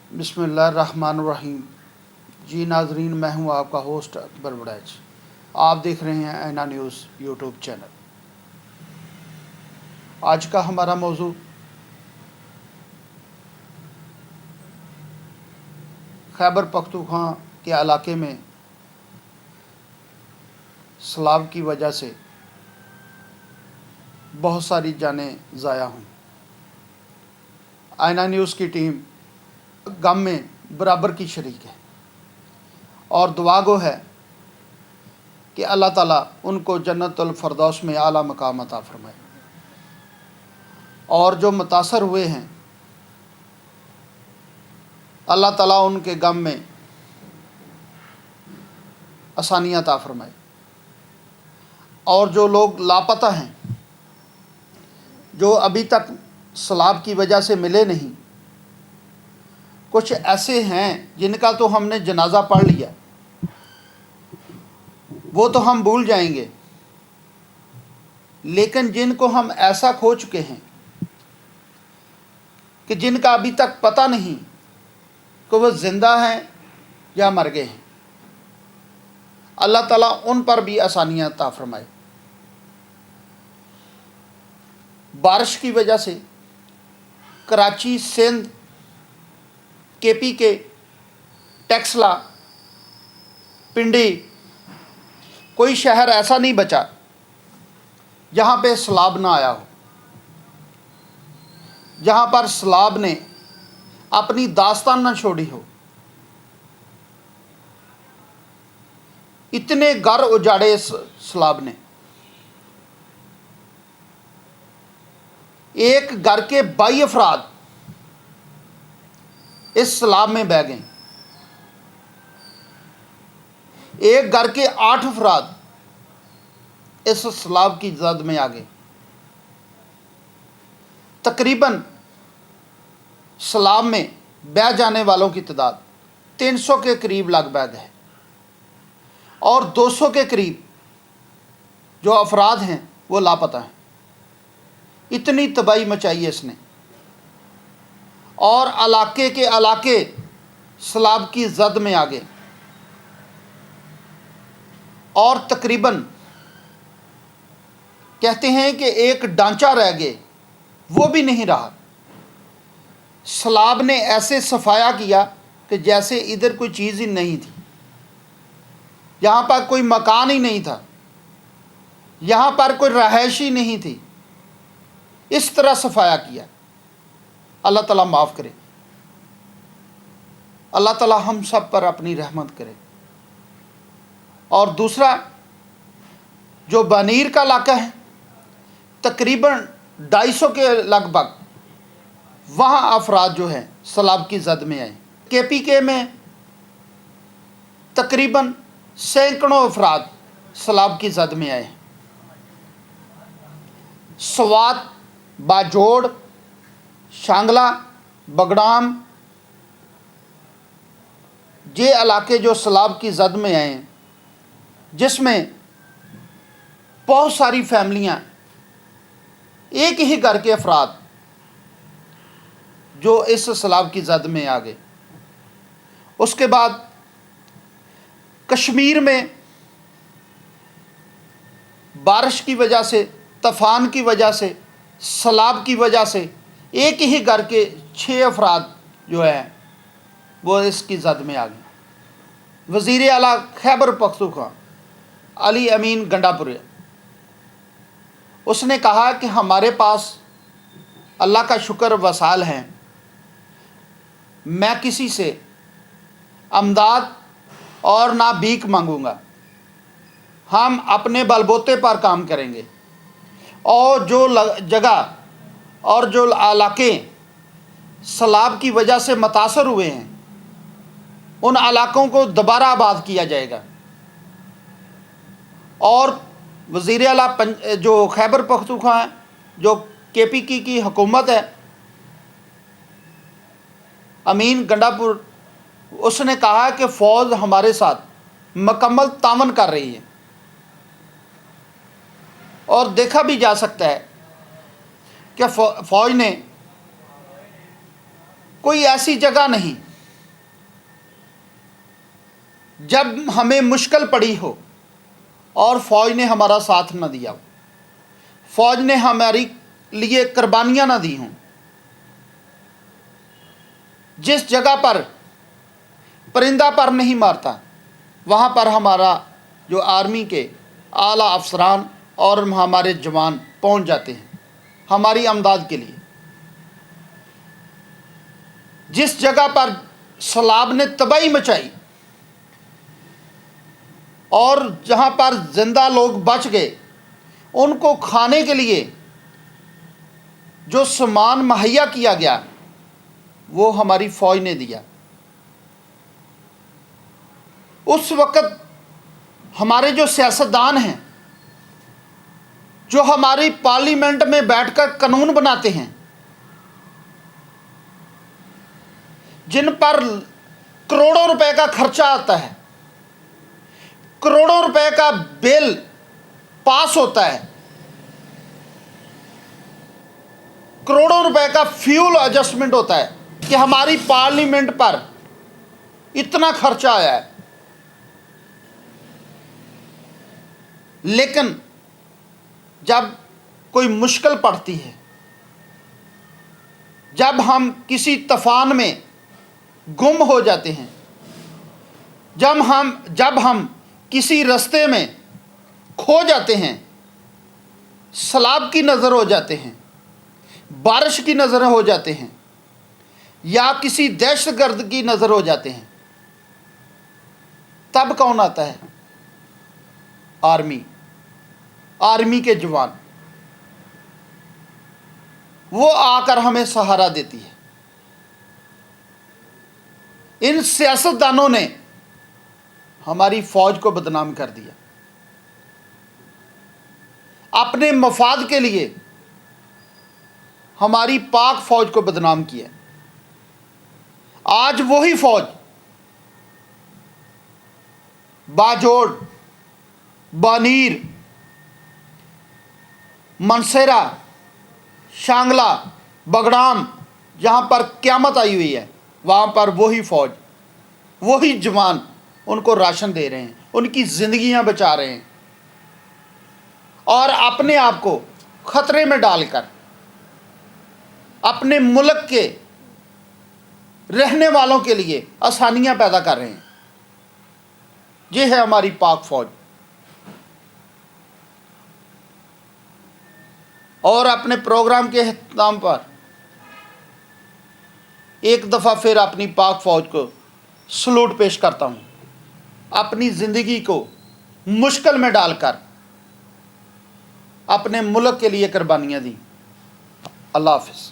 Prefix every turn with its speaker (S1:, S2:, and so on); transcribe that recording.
S1: बिस्मिल्लाहिर्रहमानिर्रहीम। जी नाजरीन, मैं हूं आपका होस्ट अकबर बड़ैच। आप देख रहे हैं ऐना न्यूज़ यूट्यूब चैनल। आज का हमारा मौजू खैबर पख्तूनख्वा के इलाके में सैलाब की वजह से बहुत सारी जानें ज़ाया हुई। ऐना न्यूज़ की टीम गम में बराबर की शरीक है और दुआ गो है कि अल्लाह ताला उनको जन्नतुल फरदौस में आला मकाम अता फरमाए, और जो मुतासर हुए हैं अल्लाह ताला उनके गम में आसानियाँ अता फरमाए, और जो लोग लापता हैं, जो अभी तक सैलाब की वजह से मिले नहीं, कुछ ऐसे हैं जिनका तो हमने जनाजा पढ़ लिया, वो तो हम भूल जाएंगे, लेकिन जिनको हम ऐसा खो चुके हैं कि जिनका अभी तक पता नहीं कि वो ज़िंदा हैं या मर गए हैं, अल्लाह ताला उन पर भी आसानियाँ अता फरमाए। बारिश की वजह से कराची, सिंध, KPK, टेक्सला, पिंडी, कोई शहर ऐसा नहीं बचा जहाँ पे सैलाब ना आया हो, जहाँ पर सैलाब ने अपनी दास्तान ना छोड़ी हो। इतने घर उजाड़े इस सैलाब ने। एक घर के 22 अफराद इस सैलाब में बह गए। एक घर के 8 अफराद इस सैलाब की जद में आ गए। तकरीबन सैलाब में बह जाने वालों की तादाद 300 के करीब लगभग है, और 200 के करीब जो अफराद हैं वो लापता हैं। इतनी तबाही मचाई है इसने, और इलाके के इलाके सैलाब की जद में आ गए, और तकरीबन कहते हैं कि एक ढांचा रह गए, वो भी नहीं रहा। सैलाब ने ऐसे सफाया किया कि जैसे इधर कोई चीज़ ही नहीं थी, यहाँ पर कोई मकान ही नहीं था, यहाँ पर कोई रहायश ही नहीं थी। इस तरह सफाया किया। अल्लाह ताला माफ़ करे, अल्लाह ताला हम सब पर अपनी रहमत करे। और दूसरा, जो बनीर का इलाका है, तकरीबन 250 के लगभग वहाँ अफराद जो हैं सैलाब की जद में आए। KPK में तकरीबन सैकड़ों अफराद सैलाब की जद में आए। स्वात, बाजोड़, शांगला, बगड़ाम, ये इलाके जो सैलाब की जद में आए हैं, जिसमें बहुत सारी फैमिलियां, एक ही घर के अफराद जो इस सैलाब की जद में आ गए। उसके बाद कश्मीर में बारिश की वजह से, तूफान की वजह से, सैलाब की वजह से एक ही घर के 6 अफराद जो हैं वो इसकी जद में आ गए। वज़ीर आला खैबर पख्तूनख्वा अली अमीन गंडापुरे, उसने कहा कि हमारे पास अल्लाह का शुक्र वसाल हैं, मैं किसी से अमदाद और ना भीख मांगूंगा, हम अपने बलबूते पर काम करेंगे, और जो जगह और जो इलाके सैलाब की वजह से मुतासर हुए हैं, उन इलाकों को दोबारा आबाद किया जाएगा। और वज़ीर आला जो खैबर पख्तूनख्वा है, जो KPK की हुकूमत है, अमीन गंडापुर, उसने कहा कि फ़ौज हमारे साथ मुकम्मल तावन कर रही है, और देखा भी जा सकता है कि फ़ौज ने कोई ऐसी जगह नहीं جب ہمیں مشکل پڑی ہو اور فوج نے ہمارا ساتھ نہ دیا ہو، فوج نے ہماری لیے قربانیاں نہ دی ہوں، جس جگہ پر پرندہ پر نہیں مارتا وہاں پر ہمارا جو آرمی کے اعلیٰ افسران اور ہمارے جوان پہنچ جاتے ہیں ہماری امداد کے لیے، جس جگہ پر سیلاب نے تباہی مچائی اور جہاں پر زندہ لوگ بچ گئے ان کو کھانے کے لیے جو سامان مہیا کیا گیا وہ ہماری فوج نے دیا۔ اس وقت ہمارے جو سیاستدان ہیں، جو ہماری پارلیمنٹ میں بیٹھ کر قانون بناتے ہیں، جن پر کروڑوں روپے کا خرچہ آتا ہے، کروڑوں روپے کا بل پاس ہوتا ہے، کروڑوں روپے کا فیول ایڈجسٹمنٹ ہوتا ہے کہ ہماری پارلیمنٹ پر اتنا خرچہ آیا ہے، لیکن جب کوئی مشکل پڑتی ہے، جب ہم کسی طوفان میں گم ہو جاتے ہیں، جب ہم کسی رستے میں کھو جاتے ہیں، سیلاب کی نظر ہو جاتے ہیں، بارش کی نظر ہو جاتے ہیں، یا کسی دہشت گرد کی نظر ہو جاتے ہیں، تب کون آتا ہے؟ آرمی کے جوان، وہ آ کر ہمیں سہارا دیتی ہے۔ ان سیاستدانوں نے ہماری فوج کو بدنام کر دیا، اپنے مفاد کے لیے ہماری پاک فوج کو بدنام کیا۔ آج وہی فوج باجوڑ، بانیر، منسیرا، شانگلہ، بگڑام، جہاں پر قیامت آئی ہوئی ہے وہاں پر وہی فوج، وہی جوان ان کو راشن دے رہے ہیں، ان کی زندگیاں بچا رہے ہیں، اور اپنے آپ کو خطرے میں ڈال کر اپنے ملک کے رہنے والوں کے لیے آسانیاں پیدا کر رہے ہیں۔ یہ ہے ہماری پاک فوج۔ اور اپنے پروگرام کے اختتام پر ایک دفعہ پھر اپنی پاک فوج کو سلوٹ پیش کرتا ہوں، اپنی زندگی کو مشکل میں ڈال کر اپنے ملک کے لیے قربانیاں دیں۔ اللہ حافظ۔